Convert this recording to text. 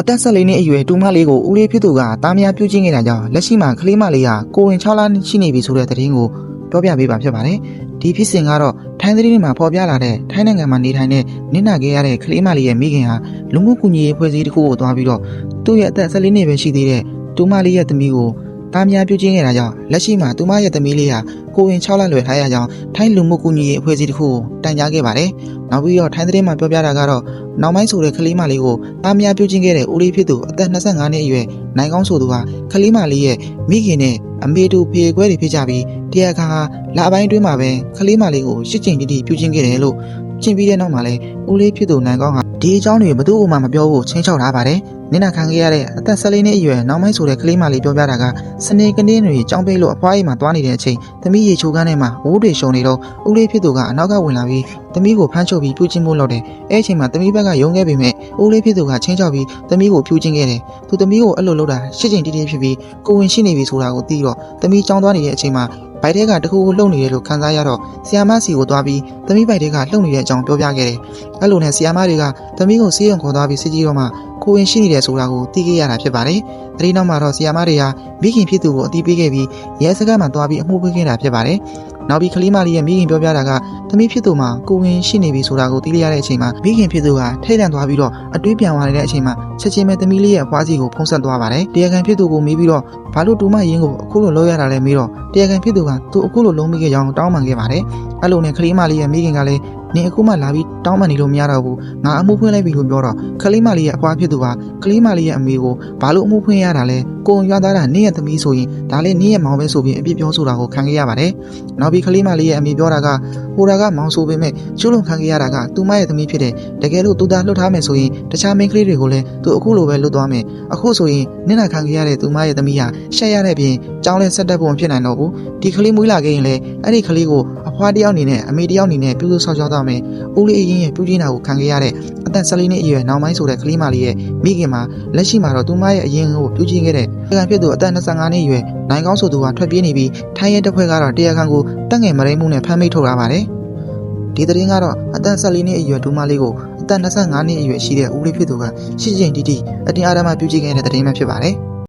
အသက်14နှစ်အရွယ်တူမလေးကိုဦးလေးဖြစ်သူကတားမြပြုချင်းခဲ့တာကြောင့်လက်ရှိမှာကလေးမလေးဟာကိုဝင်6လရှိနေပြီဆိုတဲ့သတင်းကိုပြောပြပေးပါဖြစ်ပါတယ်။ဒီဖြစ်စဉ်ကတော့ထိုင်းသတင်းမှာဖော်ပြလာတဲ့ထိုင်းနိုင်ငံမှာနေထိုင်တဲ့နင့်နာခဲ့ရတဲ့ကလေးမလေးရဲ့မိခင်ဟာလူမှုကူညီရေးဖွဲ့စည်းတစ်ခုကိုသွားပြီးတော့သူ့ရဲ့အသက်14နှစ်ပဲရှိသေးတဲ့တူမလေးရဲ့သမီးကိုတားမြပြုချင်းခဲ့တာကြောင့်လက်ရှိမှာတူမရဲ့သမီးလေးဟာကိုဝင်6လလွယ်ထားရကြောင်းထိုင်းလူမှုကူညီရေးအဖွဲ့အစည်းတစ်ခုကိုတိုင်ကြားခဲ့ပါတယ်။နောက်ပြီးတော့ထိုင်းသတင်းမှာပြောပြတာကတော့နောက်ပိုင်းဆိုတဲ့ကလေးမလေးကိုတားမြပြုချင်းခဲ့တဲ့ဦးလေးဖြစ်သူအသက်25နှစ်အရွယ်နိုင်ကောင်းဆိုသူဟာကလေးမလေးရဲ့မိခင်နဲ့အမေတို့ဖေခွဲတွေဖြစ်ကြပြီးတရားခါလပိုင်းအတွင်းမှာပဲကလေးမလေးကိုရှစ်ကြိမ်တိတိပြုချင်းခဲ့တယ်လို့ကျင့်ပြီးတဲ့နောက်မှာလဲဦးလေးဖြစ်သူနိုင်ကောင်းဟာဒီအကြောင်းတွေဘယ်သူ့မှမပြောဖို့ချင်းချောက်ထားပါတယ်။နင့်နာခံခဲ့ရတဲ့အသက်14နှစ်အရွယ်နောက်ပိုင်းဆိုတဲ့ကလေးမလေးပြောပြတာကစနေကနေ့တွေကြောင်းပိတ်လို့အဖွားအိမ်မှာသွားနေတဲ့အချိန်သမီးရေချိုကန်းထဲမှာဝိုးတွေရှုံနေတော့ဦးလေးဖြစ်သူကအနောက်ကဝင်လာပြီးသမီးကိုဖမ်းချုပ်ပြီးပြုချင်းဖို့လုပ်တယ်။အဲ့အချိန်မှာသမီးဘက်ကယုံခဲ့ပေမဲ့ဦးလေးဖြစ်သူကချင်းချောက်ပြီးသမီးကိုပြုချင်းခဲ့တယ်။သူသမီးကိုအဲ့လိုလုပ်တာရှစ်ချိန်တိတိဖြစ်ပြီးကိုဝင်ရှိနေပြီဆိုတာကိုသိတော့သမီးကြောင်းသွားနေတဲ့အချိန်မှာဘိုက်ထဲကတခုခုလှုပ်နေတယ်လို့ခံစားရတော့ဆီယာမစီကိုသွားပြီးသမီးဘိုက်ထဲကလှုပ်နေတဲ့အကြောင်းပြောပြခဲ့တယ်။အဲ့လိုနဲ့ဆီယာမတွေကသမီးကိုဆေးရုံခေါ်သွားပြီးစစ်ကြည့်တော့မှကိုဝင်ရှိနေတယ်ဆိုတာကိုသိခဲ့ရတာဖြစ်ပါတယ်။အဲဒီနောက်မှာတော့ဆီယာမတွေဟာမိခင်ဖြစ်သူကိုအတိပေးခဲ့ပြီးရဲစခန်းမှာသွားပြီးအမှုပေးခဲ့တာဖြစ်ပါတယ်။နောက်ပြီးကလေးမလေးရဲ့မိခင်ပြောပြတာကသမီးဖြစ်သူမှာကိုဝင်ရှိနေပြီဆိုတာကိုသိရတဲ့အချိန်မှာမိခင်ဖြစ်သူကထိတ်လန့်သွားပြီးတော့အတွေးပြန်သွားနေတဲ့အချိန်မှာချက်ချင်းပဲသမီးလေးရဲ့အဖွားစီကိုဖုံးဆက်သွားပါတယ်။တရားခံဖြစ်သူကိုမေးပြီးတော့ဘာလို့တူမရင်းကိုအခုလိုလုပ်ရတာလဲမေးတော့တရားခံဖြစ်သူကသူအခုလိုလုံးမိခဲ့ကြောင်းတောင်းပန်ခဲ့ပါတယ်။အဲ့လိုနဲ့ကလေးမလေးရဲ့မိခင်ကလည်းနင်အခုမှလာပြီးတောင်းပန်နေလို့မရတော့ဘူးငါအမှုဖွင့်လိုက်ပြီလို့ပြောတော့ကလေးမလေးရဲ့အဖွားဖြစ်သူကကလေးမလေးရဲ့အမေကိုဘာလို့အမှုဖွင့်ရတာလဲကိုရွာသားတာနင့်ရဲ့သမီးဆိုရင်ဒါလည်းနင့်ရဲ့မောင်ပဲဆိုပြီးအပြစ်ပြောဆိုတာကိုခံခဲ့ရပါတယ်နောက်ပြီးကလေးမလေးရဲ့အမေပြောတာကဟိုတာကမောင်ဆိုပေမဲ့ကျူးလွန်ခံခဲ့ရတာကသူမရဲ့သမီးဖြစ်တယ်တကယ်လို့သူသားလွတ်ထားမယ်ဆိုရင်တခြားမိန်းကလေးတွေကိုလည်းသူအခုလိုပဲလွတ်သွားမယ်အခုဆိုရင်နင့်နာခံခဲ့ရတဲ့သူမရဲ့သမီးဟာရှက်ရတဲ့ပြင်ကြောင်းလဲဆက်တက်ဖို့မဖြစ်နိုင်တော့ဘူးဒီကလေးမွေးလာခဲ့ရင်လည်းအဲ့ဒီကလေးကိုအဖွားတယောက်အနေနဲ့အမေတယောက်အနေနဲ့ပြုစုဆောက်ရှောက်သွားမယ်ဦးလေးအရင်ရဲ့ပြုချင်းတာကိုခံခဲ့ရတဲ့အသက်14နှစ်အရွယ်နောက်ပိုင်းဆိုတဲ့ကလေးမလေးရဲ့မိခင်မှာလက်ရှိမှာတော့သူမရဲ့အရင်ကိုပြုချင်းခဲ့တဲ့တရားခံဖြစ်သူအသက်25နှစ်အရွယ်နိုင်ကောင်းဆိုသူကထွက်ပြေးနေပြီးထိုင်းရဲတပ်ဖွဲ့ကတော့တရားခံကိုတက်ငယ်မရိမှုနဲ့ဖမ်းမိထုတ်ထားပါတယ်ဒီသတင်းကတော့အသက်14နှစ်အရွယ်ဒူမလေးကိုအသက်25နှစ်အရွယ်ရှိတဲ့ဦးလေးဖြစ်သူကရှစ်ကြိမ်တိတိအတင်းအဓမ္မပြုချင်းခဲ့တဲ့သတင်းပဲဖြစ်ပါတယ်